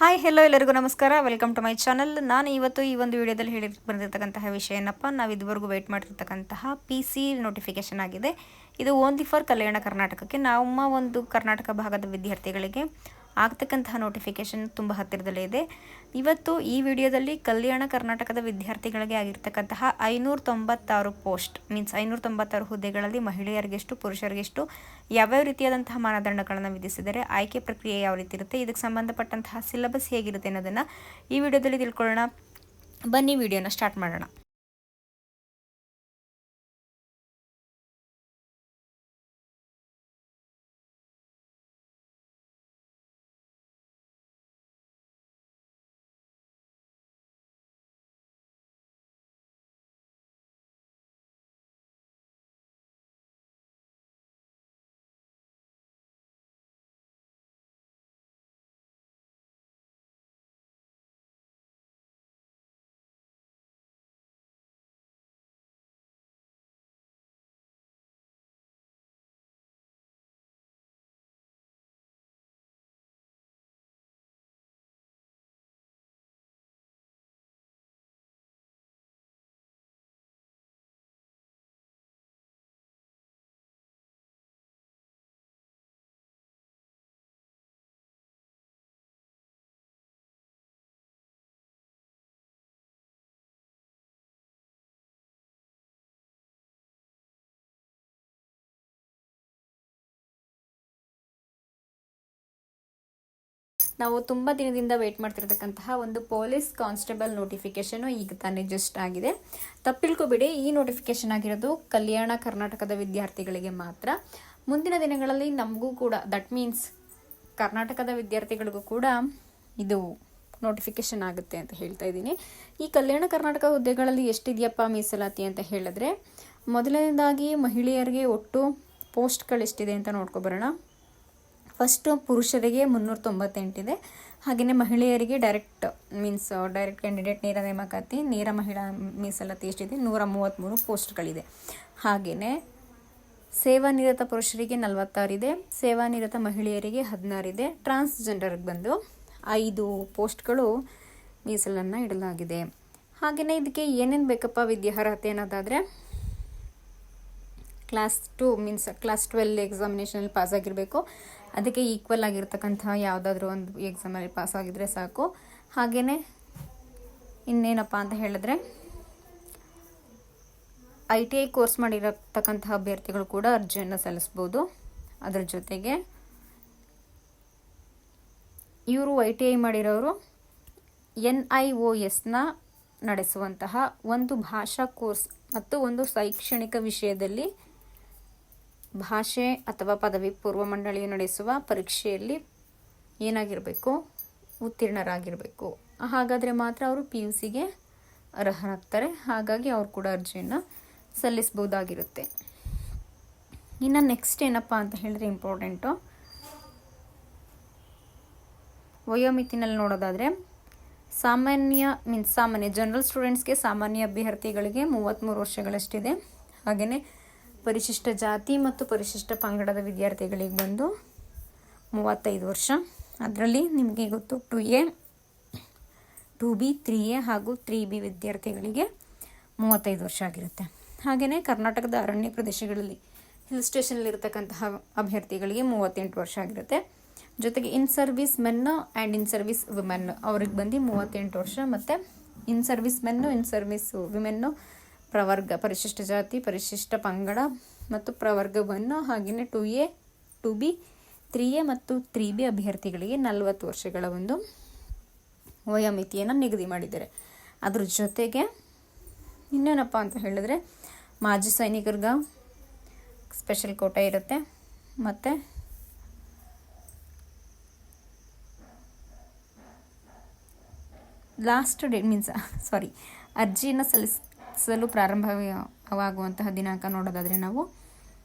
Hi hello ಎಲ್ಲರಿಗೂ ನಮಸ್ಕಾರ. Welcome to my channel. ನಾನು ಇವತ್ತು ಈ ಒಂದು ವಿಡಿಯೋದಲ್ಲಿ ಬಂದಿರತಕ್ಕಂತಹ ವಿಷಯ ಏನಪ್ಪ, ನಾವು ಇದುವರೆಗೂ ವೆಯ್ಟ್ ಮಾಡಿರ್ತಕ್ಕಂತಹ PC ನೋಟಿಫಿಕೇಷನ್ ಆಗಿದೆ. ಇದು ಓನ್ಲಿ ಫಾರ್ ಕಲ್ಯಾಣ ಕರ್ನಾಟಕಕ್ಕೆ. ನಮ್ಮ ಒಂದು ಕರ್ನಾಟಕ ಭಾಗದ ವಿದ್ಯಾರ್ಥಿಗಳಿಗೆ ಆಗ್ತಕ್ಕಂತಹ ನೋಟಿಫಿಕೇಷನ್ ತುಂಬ ಹತ್ತಿರದಲ್ಲೇ ಇದೆ. ಇವತ್ತು ಈ ವಿಡಿಯೋದಲ್ಲಿ ಕಲ್ಯಾಣ ಕರ್ನಾಟಕದ ವಿದ್ಯಾರ್ಥಿಗಳಿಗೆ ಆಗಿರ್ತಕ್ಕಂತಹ 596 ಪೋಸ್ಟ್ ಮೀನ್ಸ್ 596 ಹುದ್ದೆಗಳಲ್ಲಿ ಮಹಿಳೆಯರಿಗೆಷ್ಟು ಪುರುಷರಿಗೆಷ್ಟು ಯಾವ್ಯಾವ ರೀತಿಯಾದಂತಹ ಮಾನದಂಡಗಳನ್ನು ವಿಧಿಸಿದರೆ, ಆಯ್ಕೆ ಪ್ರಕ್ರಿಯೆ ಯಾವ ರೀತಿ ಇರುತ್ತೆ, ಇದಕ್ಕೆ ಸಂಬಂಧಪಟ್ಟಂತಹ ಸಿಲೆಬಸ್ ಹೇಗಿರುತ್ತೆ ಅನ್ನೋದನ್ನು ಈ ವಿಡಿಯೋದಲ್ಲಿ ತಿಳ್ಕೊಳ್ಳೋಣ. ಬನ್ನಿ ವಿಡಿಯೋನ ಸ್ಟಾರ್ಟ್ ಮಾಡೋಣ. ನಾವು ತುಂಬ ದಿನದಿಂದ ವೆಯ್ಟ್ ಮಾಡ್ತಿರ್ತಕ್ಕಂತಹ ಒಂದು ಪೊಲೀಸ್ ಕಾನ್ಸ್ಟೇಬಲ್ ನೋಟಿಫಿಕೇಶನ್ ಈಗ ತಾನೇ ಜಸ್ಟ್ ಆಗಿದೆ. ತಪ್ಪಿಳ್ಕೊಬೇಡಿ, ಈ ನೋಟಿಫಿಕೇಶನ್ ಆಗಿರೋದು ಕಲ್ಯಾಣ ಕರ್ನಾಟಕದ ವಿದ್ಯಾರ್ಥಿಗಳಿಗೆ ಮಾತ್ರ. ಮುಂದಿನ ದಿನಗಳಲ್ಲಿ ನಮಗೂ ಕೂಡ, ದಟ್ ಮೀನ್ಸ್ ಕರ್ನಾಟಕದ ವಿದ್ಯಾರ್ಥಿಗಳಿಗೂ ಕೂಡ ಇದು ನೋಟಿಫಿಕೇಶನ್ ಆಗುತ್ತೆ ಅಂತ ಹೇಳ್ತಾ ಇದ್ದೀನಿ. ಈ ಕಲ್ಯಾಣ ಕರ್ನಾಟಕ ಹುದ್ದೆಗಳಲ್ಲಿ ಎಷ್ಟಿದೆಯಪ್ಪ ಮೀಸಲಾತಿ ಅಂತ ಹೇಳಿದ್ರೆ, ಮೊದಲನೇದಾಗಿ ಮಹಿಳೆಯರಿಗೆ ಒಟ್ಟು ಪೋಸ್ಟ್ಗಳೆಷ್ಟಿದೆ ಅಂತ ನೋಡ್ಕೊಬರೋಣ. ಫಸ್ಟು ಪುರುಷರಿಗೆ 398 ಇದೆ. ಹಾಗೆಯೇ ಮಹಿಳೆಯರಿಗೆ ಡೈರೆಕ್ಟ್ ಕ್ಯಾಂಡಿಡೇಟ್ ನೇರ ನೇಮಕಾತಿ, ನೇರ ಮಹಿಳಾ ಮೀಸಲಾತಿ ಎಷ್ಟಿದೆ, 133 ಪೋಸ್ಟ್ಗಳಿದೆ. ಹಾಗೆಯೇ ಸೇವಾನಿರತ ಪುರುಷರಿಗೆ 46 ಇದೆ, ಸೇವಾನಿರತ ಮಹಿಳೆಯರಿಗೆ 16 ಇದೆ. ಟ್ರಾನ್ಸ್ಜೆಂಡರ್ಗೆ ಬಂದು 5 ಪೋಸ್ಟ್ಗಳು ಮೀಸಲನ್ನು ಇಡಲಾಗಿದೆ. ಹಾಗೆಯೇ ಇದಕ್ಕೆ ಏನೇನು ಬೇಕಪ್ಪ ವಿದ್ಯಾರ್ಹತೆ ಅನ್ನೋದಾದರೆ, ಕ್ಲಾಸ್ 2 ಮೀನ್ಸ್ ಕ್ಲಾಸ್ 12 ಎಕ್ಸಾಮಿನೇಷನಲ್ಲಿ ಪಾಸ್ ಆಗಿರಬೇಕು. ಅದಕ್ಕೆ ಈಕ್ವಲ್ ಆಗಿರ್ತಕ್ಕಂಥ ಯಾವುದಾದ್ರೂ ಒಂದು ಎಕ್ಸಾಮಲ್ಲಿ ಪಾಸ್ ಆಗಿದ್ರೆ ಸಾಕು. ಹಾಗೆಯೇ ಇನ್ನೇನಪ್ಪ ಅಂತ ಹೇಳಿದ್ರೆ, ITI ಕೋರ್ಸ್ ಮಾಡಿರತಕ್ಕಂತಹ ಅಭ್ಯರ್ಥಿಗಳು ಕೂಡ ಅರ್ಜಿಯನ್ನು ಸಲ್ಲಿಸ್ಬೋದು. ಅದರ ಜೊತೆಗೆ ಇವರು ITI ಮಾಡಿರೋರು NIOSನ ನಡೆಸುವಂತಹ ಒಂದು ಭಾಷಾ ಕೋರ್ಸ್ ಮತ್ತು ಒಂದು ಶೈಕ್ಷಣಿಕ ವಿಷಯದಲ್ಲಿ ಭಾಷೆ ಅಥವಾ ಪದವಿ ಪೂರ್ವ ಮಂಡಳಿಯು ನಡೆಸುವ ಪರೀಕ್ಷೆಯಲ್ಲಿ ಏನಾಗಿರಬೇಕು, ಉತ್ತೀರ್ಣರಾಗಿರಬೇಕು. ಹಾಗಾದರೆ ಮಾತ್ರ ಅವರು PUCಗೆ ಅರ್ಹರಾಗ್ತಾರೆ. ಹಾಗಾಗಿ ಅವರು ಕೂಡ ಅರ್ಜಿಯನ್ನು ಸಲ್ಲಿಸ್ಬೋದಾಗಿರುತ್ತೆ. ಇನ್ನು ನೆಕ್ಸ್ಟ್ ಏನಪ್ಪ ಅಂತ ಹೇಳಿದ್ರೆ ಇಂಪಾರ್ಟೆಂಟು, ವಯೋಮಿತಿನಲ್ಲಿ ನೋಡೋದಾದರೆ ಸಾಮಾನ್ಯ ಜನರಲ್ ಸ್ಟೂಡೆಂಟ್ಸ್ಗೆ, ಸಾಮಾನ್ಯ ಅಭ್ಯರ್ಥಿಗಳಿಗೆ 33 ವರ್ಷಗಳಷ್ಟಿದೆ. ಹಾಗೆಯೇ ಪರಿಶಿಷ್ಟ ಜಾತಿ ಮತ್ತು ಪರಿಶಿಷ್ಟ ಪಂಗಡದ ವಿದ್ಯಾರ್ಥಿಗಳಿಗೆ ಬಂದು 35 ವರ್ಷ. ಅದರಲ್ಲಿ ನಿಮಗೆ ಗೊತ್ತು 2A, 2B, 3A ಹಾಗೂ 3B ವಿದ್ಯಾರ್ಥಿಗಳಿಗೆ 35 ವರ್ಷ ಆಗಿರುತ್ತೆ. ಹಾಗೆಯೇ ಕರ್ನಾಟಕದ ಅರಣ್ಯ ಪ್ರದೇಶಗಳಲ್ಲಿ ಹಿಲ್ ಸ್ಟೇಷನಲ್ಲಿರ್ತಕ್ಕಂತಹ ಅಭ್ಯರ್ಥಿಗಳಿಗೆ 38 ವರ್ಷ ಆಗಿರುತ್ತೆ. ಜೊತೆಗೆ ಇನ್ service ಮೆನ್ನು and in service women ಅವ್ರಿಗೆ ಬಂದು 38 ವರ್ಷ. ಮತ್ತು ಇನ್ ಸರ್ವಿಸ್ ಮೆನ್ನು, ಇನ್ ಸರ್ವಿಸ್ ವಿಮೆನ್ನು, ಪ್ರವರ್ಗ, ಪರಿಶಿಷ್ಟ ಜಾತಿ, ಪರಿಶಿಷ್ಟ ಪಂಗಡ ಮತ್ತು ಪ್ರವರ್ಗವನ್ನು, ಹಾಗೆಯೇ 2A, 2B, 3A ಮತ್ತು 3B ಅಭ್ಯರ್ಥಿಗಳಿಗೆ 40 ವರ್ಷಗಳ ಒಂದು ವಯೋಮಿತಿಯನ್ನು ನಿಗದಿ ಮಾಡಿದ್ದಾರೆ. ಅದ್ರ ಜೊತೆಗೆ ಇನ್ನೇನಪ್ಪ ಅಂತ ಹೇಳಿದ್ರೆ, ಮಾಜಿ ಸೈನಿಕರಿಗೆ ಸ್ಪೆಷಲ್ ಕೋಟಾ ಇರುತ್ತೆ. ಮತ್ತು ಅರ್ಜಿಯನ್ನು ಸಲ್ಲಿಸಲು ಪ್ರಾರಂಭವಾಗುವಂತಹ ದಿನಾಂಕ ನೋಡೋದಾದರೆ ನಾವು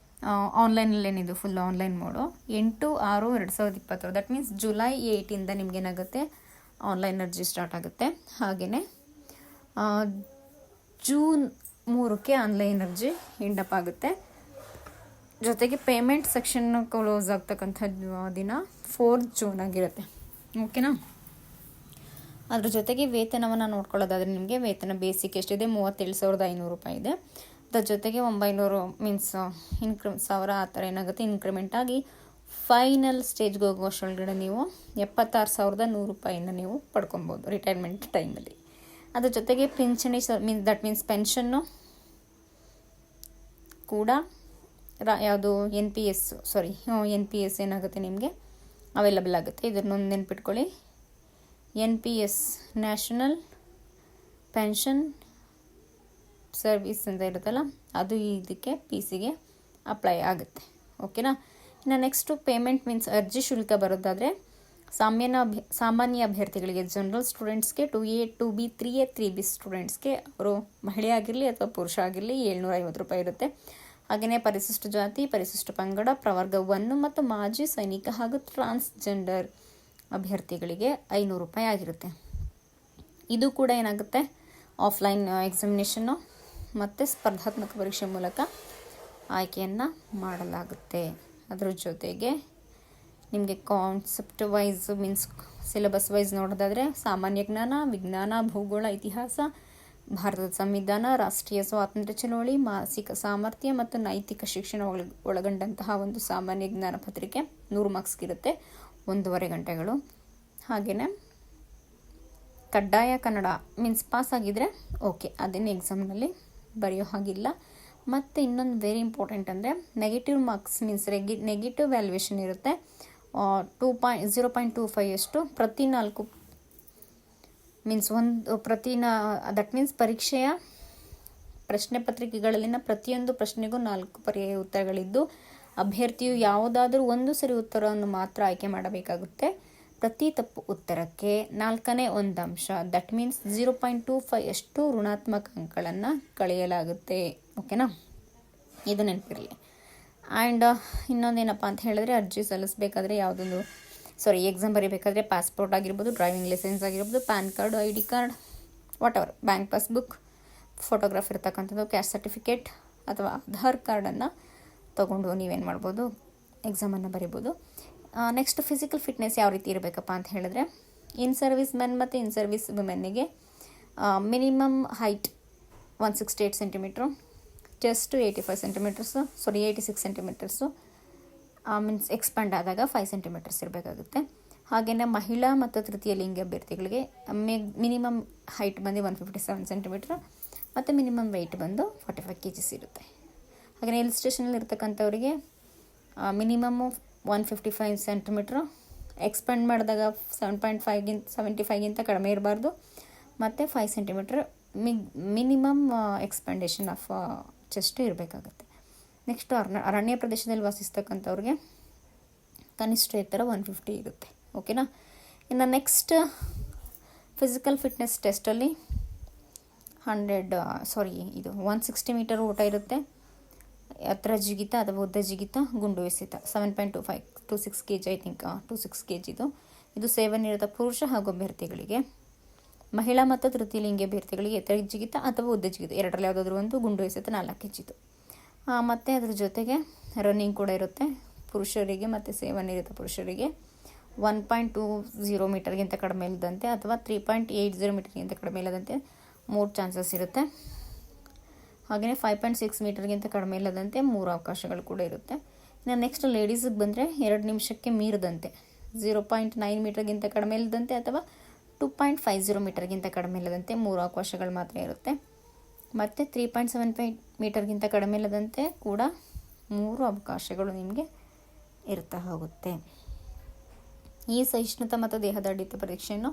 ಆನ್ಲೈನಲ್ಲೇನಿದು full online mode 8/6/2020. That means July 8ಇಂದ ನಿಮಗೇನಾಗುತ್ತೆ, ಆನ್ಲೈನ್ ಅರ್ಜಿ ಸ್ಟಾರ್ಟ್ ಆಗುತ್ತೆ. ಹಾಗೆಯೇ ಜೂನ್ 3ಕ್ಕೆ ಆನ್ಲೈನ್ ಅರ್ಜಿ ಎಂಡಪ್ ಆಗುತ್ತೆ. ಜೊತೆಗೆ ಪೇಮೆಂಟ್ ಸೆಕ್ಷನ್ ಕ್ಲೋಸ್ ಆಗ್ತಕ್ಕಂಥ ದಿನ 4 ಜೂನ್ ಆಗಿರುತ್ತೆ. ಓಕೆನಾ? ಅದ್ರ ಜೊತೆಗೆ ವೇತನವನ್ನು ನೋಡ್ಕೊಳ್ಳೋದಾದರೆ ನಿಮಗೆ ವೇತನ ಬೇಸಿಕ್ ಎಷ್ಟಿದೆ 37,500 ರೂಪಾಯಿ ಇದೆ. ಅದ್ರ ಜೊತೆಗೆ 900 ಮೀನ್ಸ್ ಸಾವಿರ ಆ ಥರ ಏನಾಗುತ್ತೆ ಇನ್ಕ್ರಿಮೆಂಟ್ ಆಗಿ ಫೈನಲ್ ಸ್ಟೇಜ್ಗೆ ಹೋಗುವಷ್ಟೊಳಗಡೆ ನೀವು 76,100 ರೂಪಾಯಿನ ನೀವು ಪಡ್ಕೊಬೋದು ರಿಟೈರ್ಮೆಂಟ್ ಟೈಮಲ್ಲಿ. ಅದ್ರ ಜೊತೆಗೆ ಪಿಂಚಣಿ ದಟ್ ಮೀನ್ಸ್ ಪೆನ್ಷನ್ನು ಕೂಡ ಯಾವುದು NPS ಏನಾಗುತ್ತೆ ನಿಮಗೆ ಅವೈಲಬಲ್ ಆಗುತ್ತೆ. ಇದನ್ನೊಂದು ನೆನ್ಪಿಟ್ಕೊಳ್ಳಿ. NPS ನ್ಯಾಷನಲ್ ಪೆನ್ಷನ್ ಸರ್ವಿಸ್ ಅಂತ ಇರುತ್ತಲ್ಲ, ಅದು ಇದಕ್ಕೆ PC-ಗೆ ಅಪ್ಲೈ ಆಗುತ್ತೆ. ಓಕೆನಾ. ಇನ್ನು ನೆಕ್ಸ್ಟು ಪೇಮೆಂಟ್ ಮೀನ್ಸ್ ಅರ್ಜಿ ಶುಲ್ಕ ಬರೋದಾದರೆ ಸಾಮಾನ್ಯ ಅಭ್ಯರ್ಥಿಗಳಿಗೆ ಜನರಲ್ ಸ್ಟೂಡೆಂಟ್ಸ್ಗೆ 2A 2B 3A 3B ಸ್ಟೂಡೆಂಟ್ಸ್ಗೆ ಅವರು ಮಹಿಳೆ ಆಗಿರಲಿ ಅಥವಾ ಪುರುಷ ಆಗಿರಲಿ 750 ರೂಪಾಯಿ ಇರುತ್ತೆ. ಹಾಗೆಯೇ ಪರಿಶಿಷ್ಟ ಜಾತಿ, ಪರಿಶಿಷ್ಟ ಪಂಗಡ, ಪ್ರವರ್ಗ 1 ಮತ್ತು ಮಾಜಿ ಸೈನಿಕ ಹಾಗೂ ಟ್ರಾನ್ಸ್ಜೆಂಡರ್ ಅಭ್ಯರ್ಥಿಗಳಿಗೆ 500 ರೂಪಾಯಿ ಆಗಿರುತ್ತೆ. ಇದು ಕೂಡ ಏನಾಗುತ್ತೆ ಆಫ್ಲೈನ್ ಎಕ್ಸಾಮಿನೇಷನ್ನು ಮತ್ತು ಸ್ಪರ್ಧಾತ್ಮಕ ಪರೀಕ್ಷೆ ಮೂಲಕ ಆಯ್ಕೆಯನ್ನು ಮಾಡಲಾಗುತ್ತೆ. ಅದರ ಜೊತೆಗೆ ನಿಮಗೆ concept wise means syllabus wise ನೋಡೋದಾದರೆ ಸಾಮಾನ್ಯ ಜ್ಞಾನ, ವಿಜ್ಞಾನ, ಭೂಗೋಳ, ಇತಿಹಾಸ, ಭಾರತದ ಸಂವಿಧಾನ, ರಾಷ್ಟ್ರೀಯ ಸ್ವಾತಂತ್ರ್ಯ ಚಳವಳಿ, ಮಾನಸಿಕ ಸಾಮರ್ಥ್ಯ ಮತ್ತು ನೈತಿಕ ಶಿಕ್ಷಣ ಒಳಗೊಂಡಂತಹ ಒಂದು ಸಾಮಾನ್ಯ ಜ್ಞಾನ ಪತ್ರಿಕೆ 100 ಮಾರ್ಕ್ಸ್ಗಿರುತ್ತೆ, 1.5 ಗಂಟೆಗಳು. ಹಾಗೆಯೇ ಕಡ್ಡಾಯ ಕನ್ನಡ ಮೀನ್ಸ್ ಪಾಸ್ ಆಗಿದ್ದರೆ ಓಕೆ, ಅದನ್ನು ಎಕ್ಸಾಮ್ನಲ್ಲಿ ಬರೆಯೋ ಹಾಗಿಲ್ಲ. ಮತ್ತು ಇನ್ನೊಂದು ವೆರಿ ಇಂಪಾರ್ಟೆಂಟ್ ಅಂದರೆ negative marks means negative valuation ಇರುತ್ತೆ. 0.25 ಅಷ್ಟು ಪ್ರತಿ 4 ಮೀನ್ಸ್ ದಟ್ ಮೀನ್ಸ್ ಪರೀಕ್ಷೆಯ ಪ್ರಶ್ನೆ ಪತ್ರಿಕೆಗಳಲ್ಲಿನ ಪ್ರತಿಯೊಂದು ಪ್ರಶ್ನೆಗೂ 4 ಪರ್ಯಾಯ ಉತ್ತರಗಳಿದ್ದು ಅಭ್ಯರ್ಥಿಯು ಯಾವುದಾದರೂ ಒಂದು ಸರಿ ಉತ್ತರವನ್ನು ಮಾತ್ರ ಆಯ್ಕೆ ಮಾಡಬೇಕಾಗುತ್ತೆ. ಪ್ರತಿ ತಪ್ಪು ಉತ್ತರಕ್ಕೆ 4ನೇ 1 ಅಂಶ ದಟ್ ಮೀನ್ಸ್ 0.25 ಅಷ್ಟು ಋಣಾತ್ಮಕ ಅಂಕಗಳನ್ನು ಕಳೆಯಲಾಗುತ್ತೆ. ಓಕೆನಾ, ಇದು ನೆನಪಿರಲಿ. ಆ್ಯಂಡ್ ಇನ್ನೊಂದೇನಪ್ಪ ಅಂತ ಹೇಳಿದ್ರೆ ಅರ್ಜಿ ಸಲ್ಲಿಸಬೇಕಾದ್ರೆ ಎಕ್ಸಾಮ್ ಬರೀಬೇಕಾದ್ರೆ ಪಾಸ್ಪೋರ್ಟ್ ಆಗಿರ್ಬೋದು, ಡ್ರೈವಿಂಗ್ ಲೈಸೆನ್ಸ್ ಆಗಿರ್ಬೋದು, PAN card, ID card, whatever, bank passbook, photograph ಇರ್ತಕ್ಕಂಥದ್ದು, ಕ್ಯಾಸ್ಟ್ ಸರ್ಟಿಫಿಕೇಟ್ ಅಥವಾ ಆಧಾರ್ ಕಾರ್ಡನ್ನು ತೊಗೊಂಡು ನೀವೇನು ಮಾಡ್ಬೋದು ಎಕ್ಸಾಮನ್ನು ಬರೀಬೋದು. ನೆಕ್ಸ್ಟ್ ಫಿಸಿಕಲ್ ಫಿಟ್ನೆಸ್ ಯಾವ ರೀತಿ ಇರಬೇಕಪ್ಪ ಅಂತ ಹೇಳಿದ್ರೆ ಇನ್ ಸರ್ವಿಸ್ ಮೆನ್ ಮತ್ತು ಇನ್ ಸರ್ವಿಸ್ ವುಮೆನ್ನಿಗೆ minimum height 168 centimetre, chest 85 centimetres 86 centimetres means expand ಆದಾಗ 5 ಸೆಂಟಿಮೀಟರ್ಸ್ ಇರಬೇಕಾಗುತ್ತೆ. ಹಾಗೆಯೇ ಮಹಿಳಾ ಮತ್ತು ತೃತೀಯ ಲಿಂಗ ಅಭ್ಯರ್ಥಿಗಳಿಗೆ ಮಿನಿಮಮ್ ಹೈಟ್ ಬಂದು 157 ಸೆಂಟಿಮೀಟ್ರ್ ಮತ್ತು ಮಿನಿಮಮ್ ವೆಯ್ಟ್ ಬಂದು 45 kg ಇರುತ್ತೆ. ಹಾಗೆಯೇ ಹಿಲ್ ಸ್ಟೇಷನಲ್ಲಿ ಇರ್ತಕ್ಕಂಥವರಿಗೆ ಮಿನಿಮಮ್ಮು 155 ಸೆಂಟಿಮೀಟ್ರು, ಎಕ್ಸ್ಪ್ಯಾಂಡ್ ಮಾಡಿದಾಗ 75ಗಿಂತ ಕಡಿಮೆ ಇರಬಾರ್ದು ಮತ್ತು 5 centimetre minimum expansion of chest ಇರಬೇಕಾಗತ್ತೆ. ನೆಕ್ಸ್ಟು ಅರಣ್ಯ ಪ್ರದೇಶದಲ್ಲಿ ವಾಸಿಸ್ತಕ್ಕಂಥವ್ರಿಗೆ ಕನಿಷ್ಠ ಎತ್ತರ 150 ಇರುತ್ತೆ. ಓಕೆನಾ. ಇನ್ನು ನೆಕ್ಸ್ಟ್ ಫಿಸಿಕಲ್ ಫಿಟ್ನೆಸ್ ಟೆಸ್ಟಲ್ಲಿ 160 ಮೀಟರ್ ಓಟ ಇರುತ್ತೆ. ಎತ್ತರ ಜಿಗಿತ ಅಥವಾ ಉದ್ದ ಜಿಗಿತ, ಗುಂಡು ಎಸೆತ 7.25 to 6 kg I think 26 kg ಇದು ಸೇವನಿರತ ಪುರುಷ ಹಾಗೂ ಅಭ್ಯರ್ಥಿಗಳಿಗೆ. ಮಹಿಳಾ ಮತ್ತು ತೃತೀಯ ಲಿಂಗಿ ಅಭ್ಯರ್ಥಿಗಳಿಗೆ ಎತ್ತರ ಜಿಗಿತ ಅಥವಾ ಉದ್ದ ಜಿಗಿತ ಎರಡರಲ್ಲಿ ಯಾವುದಾದ್ರೂ ಒಂದು, ಗುಂಡು ಎಸೆತ 4 kg. ಮತ್ತು ಅದ್ರ ಜೊತೆಗೆ ರನ್ನಿಂಗ್ ಕೂಡ ಇರುತ್ತೆ ಪುರುಷರಿಗೆ ಮತ್ತು ಸೇವನಿರತ ಪುರುಷರಿಗೆ. 1.20 ಮೀಟರ್ಗಿಂತ ಕಡಿಮೆ ಇಲ್ಲದಂತೆ ಅಥವಾ 3.80 ಮೀಟರ್ಗಿಂತ ಕಡಿಮೆ ಇಲ್ಲದಂತೆ 3 ಚಾನ್ಸಸ್ ಇರುತ್ತೆ. ಹಾಗೆಯೇ 5.6 ಮೀಟರ್ಗಿಂತ ಕಡಿಮೆ ಇಲ್ಲದಂತೆ 3 ಅವಕಾಶಗಳು ಕೂಡ ಇರುತ್ತೆ. ಇನ್ನು ನೆಕ್ಸ್ಟ್ ಲೇಡೀಸಿಗೆ ಬಂದರೆ 2 ನಿಮಿಷಕ್ಕೆ ಮೀರದಂತೆ 0.9 ಮೀಟರ್ಗಿಂತ ಕಡಿಮೆ ಇಲ್ಲದಂತೆ ಅಥವಾ 2.50 ಮೀಟರ್ಗಿಂತ ಕಡಿಮೆ ಇಲ್ಲದಂತೆ 3 ಅವಕಾಶಗಳು ಮಾತ್ರ ಇರುತ್ತೆ. ಮತ್ತು 3.75 ಮೀಟರ್ಗಿಂತ ಕಡಿಮೆ ಇಲ್ಲದಂತೆ ಕೂಡ 3 ಅವಕಾಶಗಳು ನಿಮಗೆ ಇರ್ತಾ ಹೋಗುತ್ತೆ. ಈ ಸಹಿಷ್ಣುತಾ ಮತ್ತು ದೇಹದಾಢ್ಯತೆ ಪರೀಕ್ಷೆಯನ್ನು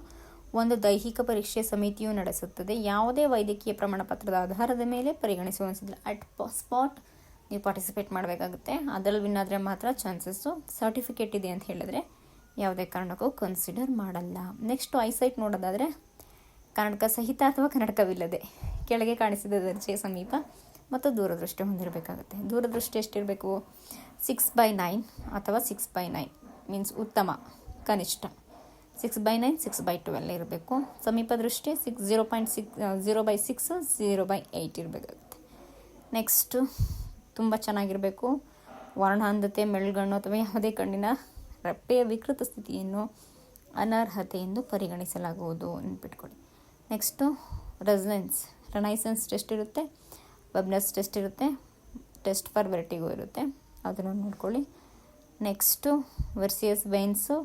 ಒಂದು ದೈಹಿಕ ಪರೀಕ್ಷೆ ಸಮಿತಿಯು ನಡೆಸುತ್ತದೆ. ಯಾವುದೇ ವೈದ್ಯಕೀಯ ಪ್ರಮಾಣಪತ್ರದ ಆಧಾರದ ಮೇಲೆ ಪರಿಗಣಿಸುವ ಅನಿಸಿದ್ರೆ ಅಟ್ ಸ್ಪಾಟ್ ನೀವು ಪಾರ್ಟಿಸಿಪೇಟ್ ಮಾಡಬೇಕಾಗುತ್ತೆ. ಅದರಲ್ಲಿ ವಿನ್ ಆದರೆ ಮಾತ್ರ ಚಾನ್ಸಸ್ಸು. ಸರ್ಟಿಫಿಕೇಟ್ ಇದೆ ಅಂತ ಹೇಳಿದ್ರೆ ಯಾವುದೇ ಕಾರಣಕ್ಕೂ ಕನ್ಸಿಡರ್ ಮಾಡಲ್ಲ. ನೆಕ್ಸ್ಟು ಐಸೈಟ್ ನೋಡೋದಾದರೆ ಕನ್ನಡಕ ಸಹಿತ ಅಥವಾ ಕನ್ನಡಕವಿಲ್ಲದೆ ಕೆಳಗೆ ಕಾಣಿಸಿದ ದರ್ಜೆಯ ಸಮೀಪ ಮತ್ತು ದೂರದೃಷ್ಟಿ ಹೊಂದಿರಬೇಕಾಗುತ್ತೆ. ದೂರದೃಷ್ಟಿ ಎಷ್ಟಿರಬೇಕು? 6/9 ಅಥವಾ 6/9 ಮೀನ್ಸ್ ಉತ್ತಮ, ಕನಿಷ್ಠ 6/9 6/12 ಇರಬೇಕು. ಸಮೀಪ ದೃಷ್ಟಿ 0/6 0/8 ಇರಬೇಕಾಗುತ್ತೆ. ನೆಕ್ಸ್ಟು ತುಂಬ ಚೆನ್ನಾಗಿರಬೇಕು. ವರ್ಣಾಂಧತೆ, ಮೆಲ್ಗಣ್ಣು ಅಥವಾ ಯಾವುದೇ ಕಣ್ಣಿನ ರೆಪ್ಪೆಯ ವಿಕೃತ ಸ್ಥಿತಿಯನ್ನು ಅನರ್ಹತೆ ಎಂದು ಪರಿಗಣಿಸಲಾಗುವುದು ನೆನ್ಪಿಟ್ಕೊಳ್ಳಿ. ನೆಕ್ಸ್ಟು ರೆನೈಸೆನ್ಸ್ ಟೆಸ್ಟ್ ಇರುತ್ತೆ, ವೆಬ್ನೆಸ್ ಟೆಸ್ಟ್ ಇರುತ್ತೆ, ಟೆಸ್ಟ್ ಫಾರ್ ವೆರ್ಟಿಗೋ ಇರುತ್ತೆ, ಅದನ್ನು ನೋಡ್ಕೊಳ್ಳಿ. Next varicose veins,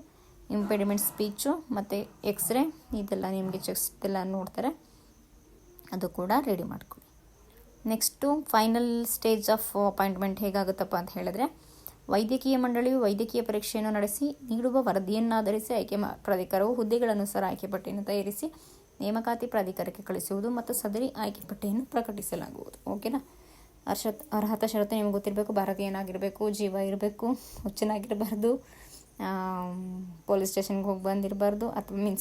impediment speech ಮತ್ತು ಎಕ್ಸ್ರೇ, ಇದೆಲ್ಲ ನಿಮಗೆ ಚೆಸ್ಟ್ ಎಲ್ಲ ನೋಡ್ತಾರೆ, ಅದು ಕೂಡ ರೆಡಿ ಮಾಡ್ಕೊಳ್ಳಿ. Next final stage of appointment ಹೇಗಾಗುತ್ತಪ್ಪ ಅಂತ ಹೇಳಿದ್ರೆ, ವೈದ್ಯಕೀಯ ಮಂಡಳಿಯು ವೈದ್ಯಕೀಯ ಪರೀಕ್ಷೆಯನ್ನು ನಡೆಸಿ ನೀಡುವ ವರದಿಯನ್ನಾಧರಿಸಿ ಪ್ರಾಧಿಕಾರವು ಹುದ್ದೆಗಳನುಸಾರ ಆಯ್ಕೆ ಪಟ್ಟಿಯನ್ನು ತಯಾರಿಸಿ ನೇಮಕಾತಿ ಪ್ರಾಧಿಕಾರಕ್ಕೆ ಕಳಿಸುವುದು ಮತ್ತು ಸದರಿ ಆಯ್ಕೆ ಪಟ್ಟಿಯನ್ನು ಪ್ರಕಟಿಸಲಾಗುವುದು. ಓಕೆನಾ. ಅರ್ಹತಾ ಷರತ್ತು ನಿಮಗೆ ಗೊತ್ತಿರಬೇಕು. ಭಾರತೀಯನಾಗಿರಬೇಕು, ಜೀವ ಇರಬೇಕು, ಹುಚ್ಚನಾಗಿರಬಾರ್ದು, ಪೊಲೀಸ್ ಸ್ಟೇಷನ್ಗೆ ಹೋಗಿ ಬಂದಿರಬಾರ್ದು, ಅಥವಾ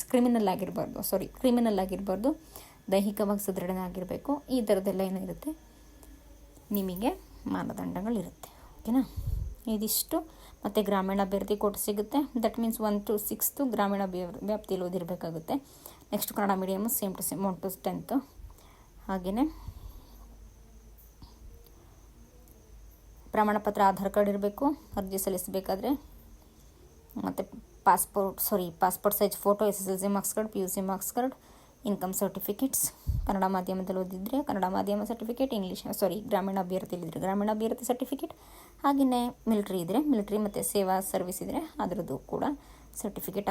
ಕ್ರಿಮಿನಲ್ ಆಗಿರಬಾರ್ದು, ದೈಹಿಕವಾಗಿ ಸದೃಢನಾಗಿರಬೇಕು. ಈ ಥರದ್ದೆಲ್ಲ ಏನಿರುತ್ತೆ ನಿಮಗೆ ಮಾನದಂಡಗಳಿರುತ್ತೆ. ಓಕೆನಾ. ಇದಿಷ್ಟು. ಮತ್ತು ಗ್ರಾಮೀಣ ಅಭ್ಯರ್ಥಿ ಕೋಟ ಸಿಗುತ್ತೆ. ದಟ್ ಮೀನ್ಸ್ 1 to 6 ಗ್ರಾಮೀಣ ವ್ಯಾಪ್ತಿಯಲ್ಲಿ ಓದಿರಬೇಕಾಗುತ್ತೆ. Next Kannada medium same to same 1 to 10. ಹಾಗೆಯೇ ಪ್ರಮಾಣಪತ್ರ ಆಧಾರ್ ಕಾರ್ಡ್ ಇರಬೇಕು ಅರ್ಜಿ ಸಲ್ಲಿಸಬೇಕಾದ್ರೆ. ಮತ್ತು passport size photo, SSLC marks card, PUC marks card, income certificates, Kannada ಮಾಧ್ಯಮದಲ್ಲಿ ಓದಿದರೆ ಕನ್ನಡ ಮಾಧ್ಯಮ ಸರ್ಟಿಫಿಕೇಟ್, ಗ್ರಾಮೀಣ ಅಭ್ಯರ್ಥಿಲಿದ್ದರೆ ಗ್ರಾಮೀಣ ಅಭ್ಯರ್ಥಿ ಸರ್ಟಿಫಿಕೇಟ್, ಹಾಗೆಯೇ ಮಿಲಿಟ್ರಿ ಇದ್ದರೆ ಮಿಲಿಟ್ರಿ ಮತ್ತು ಸೇವಾ ಸರ್ವಿಸ್ ಇದ್ದರೆ ಅದರದ್ದು ಕೂಡ ಸರ್ಟಿಫಿಕೇಟ್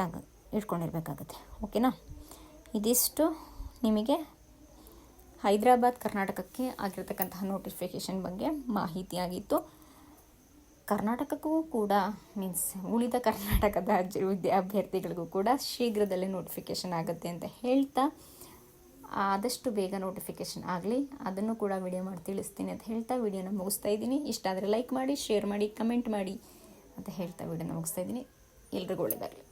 ಇಟ್ಕೊಂಡಿರಬೇಕಾಗುತ್ತೆ. ಓಕೆನಾ. ಇದಿಷ್ಟು ನಿಮಗೆ ಹೈದರಾಬಾದ್ ಕರ್ನಾಟಕಕ್ಕೆ ಆಗಿರ್ತಕ್ಕಂತಹ ನೋಟಿಫಿಕೇಷನ್ ಬಗ್ಗೆ ಮಾಹಿತಿಯಾಗಿತ್ತು. ಕರ್ನಾಟಕಕ್ಕೂ ಕೂಡ ಉಳಿದ ಕರ್ನಾಟಕದ ಅಭ್ಯರ್ಥಿಗಳಿಗೂ ಕೂಡ ಶೀಘ್ರದಲ್ಲೇ ನೋಟಿಫಿಕೇಷನ್ ಆಗುತ್ತೆ ಅಂತ ಹೇಳ್ತಾ, ಆದಷ್ಟು ಬೇಗ ನೋಟಿಫಿಕೇಷನ್ ಆಗಲಿ, ಅದನ್ನು ಕೂಡ ವಿಡಿಯೋ ಮಾಡಿ ತಿಳಿಸ್ತೀನಿ ಅಂತ ಹೇಳ್ತಾ ವಿಡಿಯೋನ ಮುಗಿಸ್ತಾ ಇದ್ದೀನಿ. ಇಷ್ಟ ಆದರೆ ಲೈಕ್ ಮಾಡಿ, ಶೇರ್ ಮಾಡಿ, ಕಮೆಂಟ್ ಮಾಡಿ ಅಂತ ಹೇಳ್ತಾ ವಿಡಿಯೋನ ಮುಗಿಸ್ತಾ ಇದ್ದೀನಿ. ಎಲ್ರಿಗೂ ಒಳ್ಳೆಯದಾಗಲಿ.